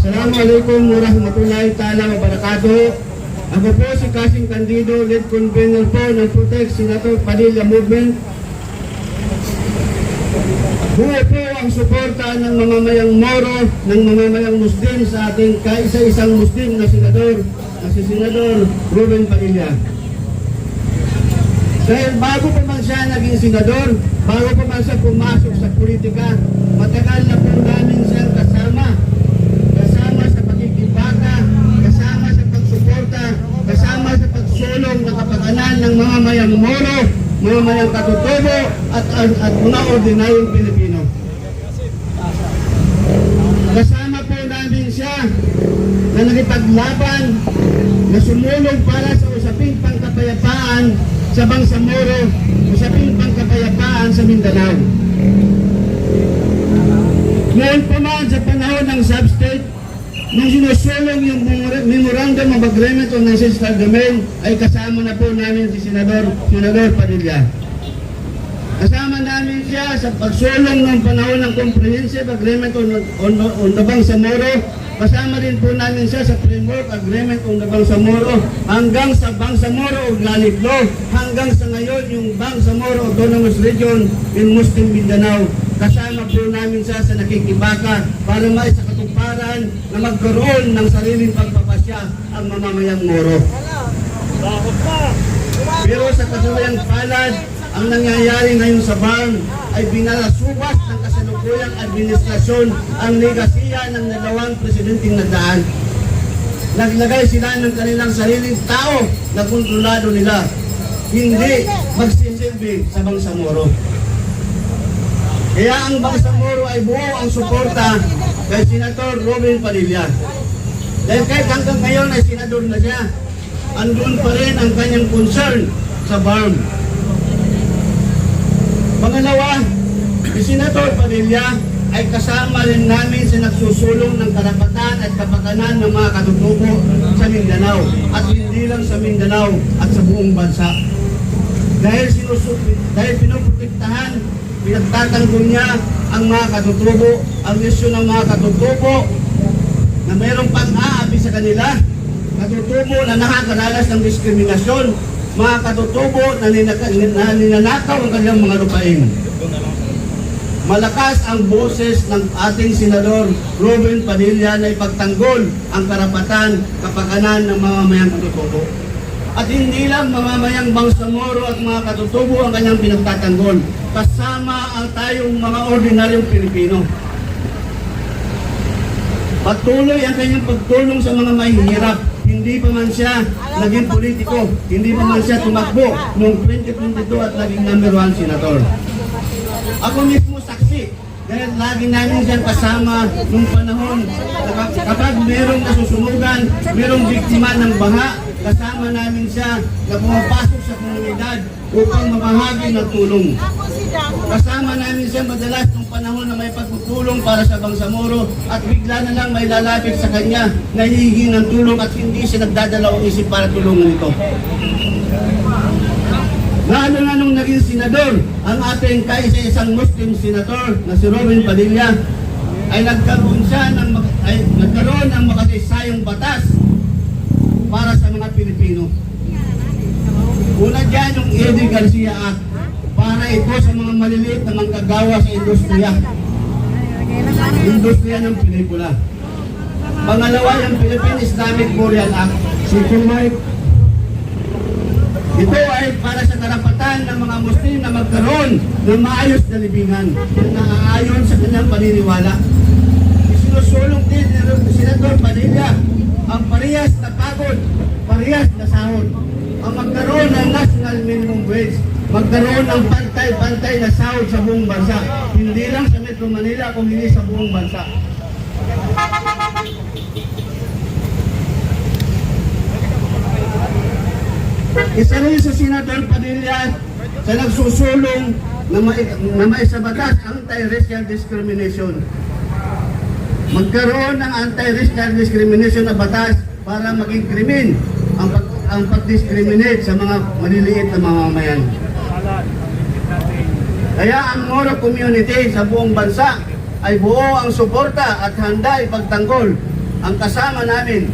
Assalamualaikum warahmatullahi ta'ala wabarakatuh. Ako po si Kasing Candido, lead convener po ng Protect Senator Padilla Movement. Buo po ang suporta ng mamamayang Moro, ng mamamayang Muslim sa ating kaisa-isang Muslim na senador, na si Senador Ruben Padilla. Dahil bago pa man siya naging senador, bago pa man siya pumasok sa politika, matagal na po namin siyang kasama sa pagkikibaka, kasama sa pagsuporta, kasama sa pagsulong ng kapakanan ng mamamayang Moro, mamamayang katutubo at mga ordinaryong Pilipino. Kasama po namin siya na nakipaglaban, na sumulong para sa usaping pangkapayapaan sa Bangsamoro, usaping pangkapayapaan sa Mindanao. Noon pa man sa panahon ng substate, nung sinusulong yung Memorandum of Agreement on Ancestral Domain, ay kasama na po namin si Senador Padilla. Kasama namin siya sa pagsulong ng panahon ng Comprehensive Agreement on the Bangsamoro. Kasama din po namin siya sa Framework Agreement on the Bangsamoro hanggang sa Bangsamoro Organic Law, hanggang sa ngayon yung Bangsamoro Autonomous Region in Muslim Mindanao. Kasama po namin siya sa nakikibaka para may sa katuparan na magkaroon ng sariling pagpapasya ang mamamayang Moro. Pero sa kasalayang palad, ang nangyayari ngayon sa BARM ay binalasubas ng kasalukuyang administrasyon ang negasiya ng dalawang presidenteng nagdaan. Naglagay sila ng kanilang sariling tao na kontrolado nila, hindi magsisilbi sa Bangsamoro. Kaya ang Bangsamoro ay buo ang suporta kay Senator Ruben Padilla. Dahil kahit hanggang ngayon ay senador na siya, andun pa rin ang kanyang concern sa BARM. Pangalawa, si Senator Padilla ay kasama rin namin sa nagsusulong ng karapatan at kapakanan ng mga katutubo sa Mindanao at hindi lang sa Mindanao at sa buong bansa. Dahil pinuprotektahan, pinagtatanggol niya ang mga katutubo, ang isyu ng mga katutubo na mayroong pang-aabi sa kanila, katutubo na nakakaranas ng diskriminasyon, mga katutubo na ninanakaw ang kanilang mga lupain. Malakas ang boses ng ating Senador Robin Padilla na ipagtanggol ang karapatan, kapakanan ng mamamayang katutubo. At hindi lang mamamayang Bangsamoro at mga katutubo ang kanyang pinagtatanggol, kasama ang tayong mga ordinaryong Pilipino. Patuloy ang kanyang pagtulong sa mga mahihirap. Hindi pa man siya naging politiko, hindi pa man siya tumakbo noong 2022 at naging number 1 senator. Ako mismo saksi, dahil lagi namin siyang kasama nung panahon na kapag merong nasusunugan, merong biktima ng baha, kasama namin siya na pumapasok sa komunidad upang mamahagi ng tulong. Kasama namin siya madalas nung panahon na may pagtutulong para sa Bangsamoro at bigla na lang may lalapit sa kanya na hihingi ng tulong at hindi siya nagdadalawang isip para tulungan ito. Lalo na nung naging senador, ang ating kaisa-isang Muslim senator na si Robin Padilla ay nagkaroon ng makasaysayang batas para sa mga Pilipino. Una dyan yung Eddie Garcia Act para ito sa mga maliliit na manggagawa sa industriya ng pelikula. Pangalawa yung Philippine Islamic Burial Act. Second Mike. Ito ay para sa karapatan ng mga Muslim na magkaroon ng maayos na libingan na naaayon sa kanyang paniniwala. Isinusulong din ni Senador Padilla ang parehas na pagod, parehas na sahod, ang magkaroon ng national minimum wage, magkaroon ng pantay-pantay na sahod sa buong bansa, hindi lang sa Metro Manila kung hindi sa buong bansa. Isa rin sa Senator Padilla sa nagsusulong na maisabatas ang anti-racial discrimination. Magkaroon ng anti-racial discrimination na batas para maging krimen ang pag-discriminate sa mga maliliit na mamamayan. Kaya ang Moro community sa buong bansa ay buo ang suporta at handa ipagtanggol. Ang kasama namin,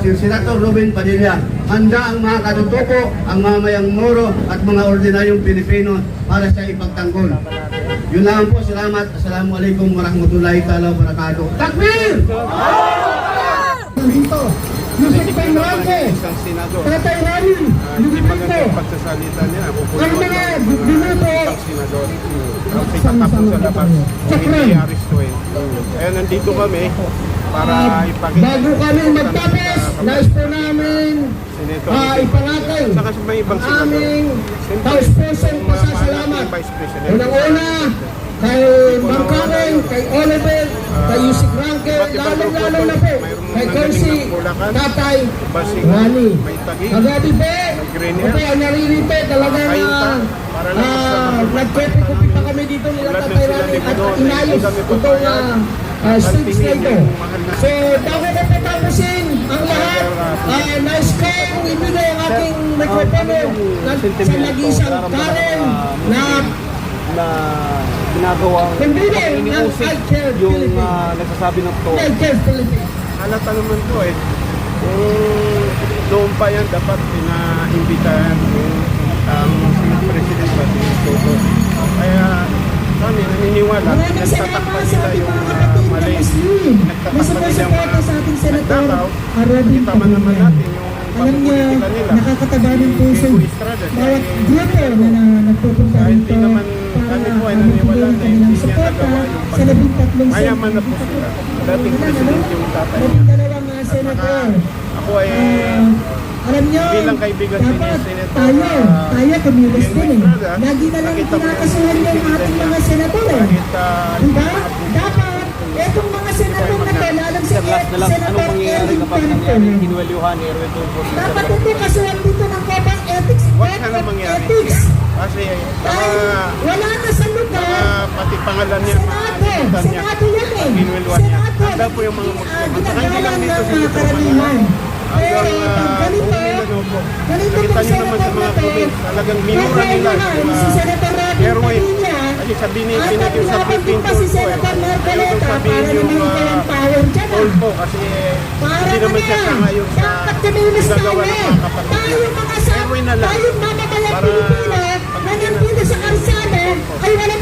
si Senator Robin Padilla, handa ang mga katutubo, ang mamayang Moro at mga ordinaryong Pilipino para sa ipagtanggol. Yun lang po, salamat. Assalamualaikum warahmatullahi ta'ala wabarakatuh. Takbir! Dito, Yusuf Penrante, Tatay Rani, Hindi maganda yung pagsasalita niya. ang mga binuto, Kita pa po sa labas. Kung hindi aristuin. Kaya nandito kami para ipakita. bago kami magtapos, nais po namin ipangakay Saka sa may ibang ang senador. aming taus-pusong pasasalamat. Vice President. Unang-una, kay Ma'am Karen, kay Oliver, kay Yusik Ranke, lalong-lalo na po, kay Consi, Tatay, Rani. Kagabi po, ito ang naririto, talagang nagkopi-kopi pa kami dito nila Tatay Rani at inayos itong stage na ito. So, bago ko po tapusin ang lahat, nais kong ibigay ang aking mikropono sa nag-isang Karen na ginagawa Pembili ng I Care yung Philippines. nagsasabi ng to. I Care Philippines. Halata naman to eh. Kung noon pa yan, dapat pinaimbitahan ang President Pati Toto. Kaya kami naniniwala, Maraming nagtatakpan salamat sa nila ating yung mga kapatid na mali. Muslim na Nagtatakpan nila yung sumusuporta sa ating Senator nagtataw. Robin Kita man naman Padilla. natin yung Alam niyo, pagpupolitika nila. nakakataba ng puso Diego Estrada, bawat dahil grupo na nagpupunta kahit rito di naman para kami po ay magbigay naniniwala ng na kanilang hindi niya suporta nagawa yung sa 13 mayaman na po sila. Dating president yung tatay niya. 12 senator. Ako ay Alam niyo, bilang kaibigan ni dapat Senator, tayo communist din eh. Estrada, Lagi na lang nakita ko kinakasuhan yung yung ating mga senator eh. kahit Diba? Dapat, etong mga senator na to, lalong si Sir, last na lang, Senator anong mangyayari Eric kapag Tanto. nangyari hinuwelyuhan ni Erwin Tulfo? Dapat ito kasuhan dito ng Code Ethics. wag Code na of mangyari. Ethics. Kasi Dahil wala na sa lugar. pati pangalan niya, Senado, niya. Senado yan eh. Hinwelwan niya. Senado, Handa po yung mga Muslim. Saka hindi lang ginagawa dito ng mga sa karamihan. Pero hanggang pag ganito, ganito ganito Nakita pag niyo naman sa senator mga na to, comments, talagang minura nila. si Senator Robin Airway. Padilla, Kasi sabihin at pinag-usap naglaban yung din pa si Tulfo eh. Senator Marcoleta Ayokong para sabihin yung naman walang power dyan ah. Tulfo kasi Para hindi naman siya naman, sangayon sa dapat communist ginagawa tayo. ng mga kapatid niya. Tayo mga Airway na lang. tayong mamamayang Para Pilipino na nandito sa karsada ay wala